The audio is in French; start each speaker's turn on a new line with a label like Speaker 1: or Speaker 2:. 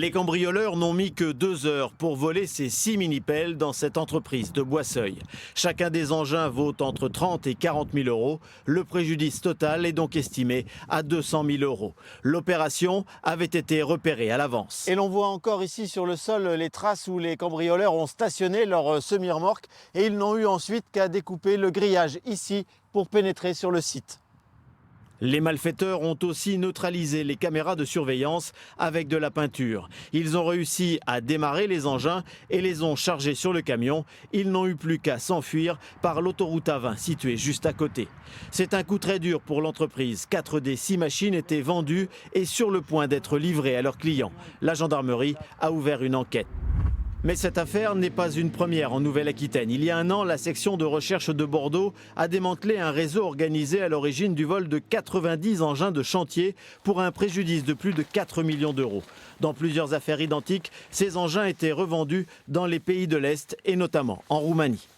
Speaker 1: Les cambrioleurs n'ont mis que 2 heures pour voler ces 6 mini-pelles dans cette entreprise de Boisseuil. Chacun des engins vaut entre 30 et 40 000 euros. Le préjudice total est donc estimé à 200 000 euros. L'opération avait été repérée à l'avance. Et l'on voit encore ici sur le sol les traces où les cambrioleurs ont stationné leur semi-remorque et ils n'ont eu ensuite qu'à découper le grillage ici pour pénétrer sur le site. Les malfaiteurs ont aussi neutralisé les caméras de surveillance avec de la peinture. Ils ont réussi à démarrer les engins et les ont chargés sur le camion. Ils n'ont eu plus qu'à s'enfuir par l'autoroute A20 située juste à côté. C'est un coup très dur pour l'entreprise. 4 des 6 machines étaient vendues et sur le point d'être livrées à leurs clients. La gendarmerie a ouvert une enquête. Mais cette affaire n'est pas une première en Nouvelle-Aquitaine. Il y a un an, la section de recherche de Bordeaux a démantelé un réseau organisé à l'origine du vol de 90 engins de chantier pour un préjudice de plus de 4 millions d'euros. Dans plusieurs affaires identiques, ces engins étaient revendus dans les pays de l'Est et notamment en Roumanie.